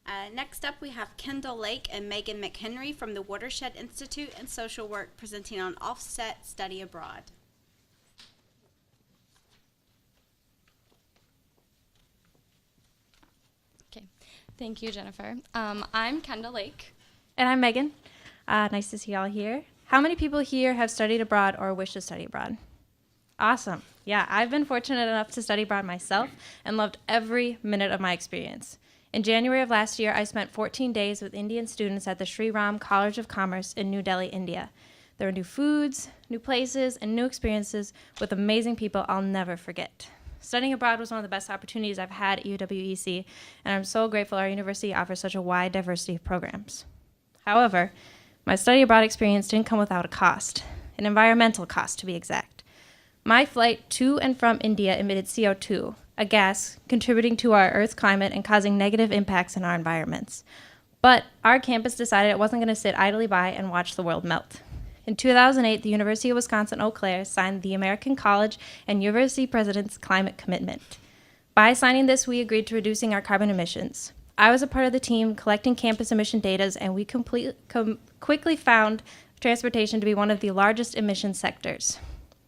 Next up, we have Kendall Lake and Meghan McHenry from the Watershed Institute and Social Work presenting on offset study abroad. Okay, thank you, Jennifer. I'm Kendall Lake. And I'm Megan. Nice to see y'all here. How many people here have studied abroad or wish to study abroad? Awesome. Yeah, I've been fortunate enough to study abroad myself and loved every minute of my experience. In January of last year, I spent 14 days with Indian students at the Sri Ram College of Commerce in New Delhi, India. There were new foods, new places, and new experiences with amazing people I'll never forget. Studying abroad was one of the best opportunities I've had at UW-EC, and I'm so grateful our university offers such a wide diversity of programs. However, my study abroad experience didn't come without a cost, an environmental cost to be exact. My flight to and from India emitted CO2, a gas contributing to our Earth's climate and causing negative impacts in our environments. But our campus decided it wasn't going to sit idly by and watch the world melt. In 2008, the University of Wisconsin-Eau Claire signed the American College and University President's Climate Commitment. By signing this, we agreed to reducing our carbon emissions. I was a part of the team collecting campus emission data, and we quickly found transportation to be one of the largest emission sectors.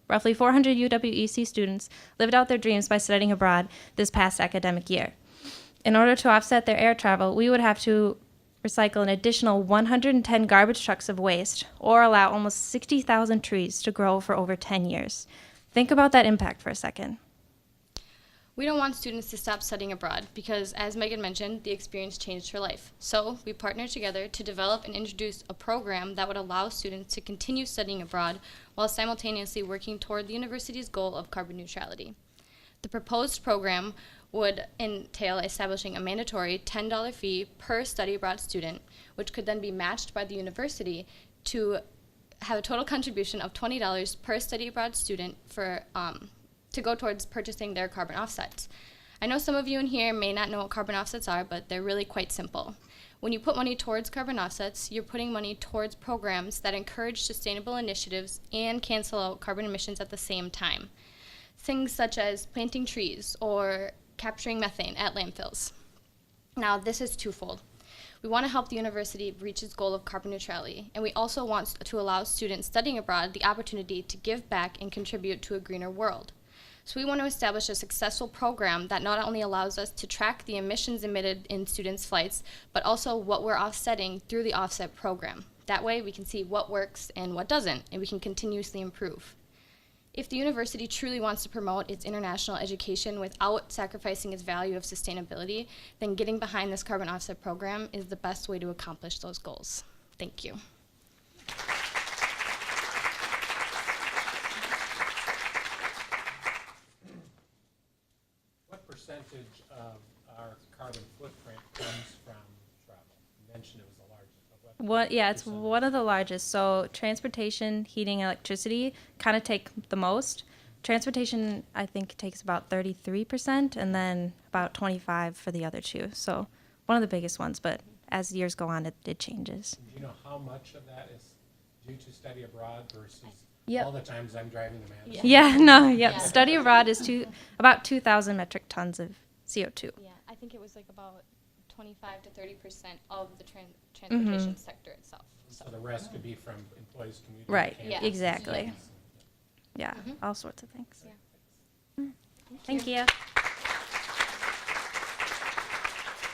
Roughly 400 UW-EC students lived out their dreams by studying abroad this past academic year. In order to offset their air travel, we would have to recycle an additional 110 garbage trucks of waste or allow almost 60,000 trees to grow for over 10 years. Think about that impact for a second. We don't want students to stop studying abroad because, as Megan mentioned, the experience changed her life. So we partnered together to develop and introduce a program that would allow students to continue studying abroad while simultaneously working toward the university's goal of carbon neutrality. The proposed program would entail establishing a mandatory $10 fee per study abroad student, which could then be matched by the university to have a total contribution of $20 per study abroad student to go towards purchasing their carbon offsets. I know some of you in here may not know what carbon offsets are, but they're really quite simple. When you put money towards carbon offsets, you're putting money towards programs that encourage sustainable initiatives and cancel out carbon emissions at the same time. Things such as planting trees or capturing methane at landfills. Now, this is twofold. We want to help the university reach its goal of carbon neutrality, and we also want to allow students studying abroad the opportunity to give back and contribute to a greener world. So we want to establish a successful program that not only allows us to track the emissions emitted in students' flights, but also what we're offsetting through the offset program. That way we can see what works and what doesn't, and we can continuously improve. If the university truly wants to promote its international education without sacrificing its value of sustainability, then getting behind this carbon offset program is the best way to accomplish those goals. Thank you. Percentage of our carbon footprint comes from travel? You mentioned it was the largest. It's one of the largest. So transportation, heating, electricity kind of take the most. Transportation, I think, takes about 33%, and then about 25% for the other two. So one of the biggest ones, but as years go on, it changes. Do you know how much of that is due to study abroad versus Yep. all the times I'm driving to Madison? Yeah. Study abroad is about 2,000 metric tons of CO2. Yeah, I think it was like about 25 to 30% of the transportation sector itself. So the rest could be from employees commuting. Right, to campus. exactly. Yeah, all sorts of things. Yeah. Thank you.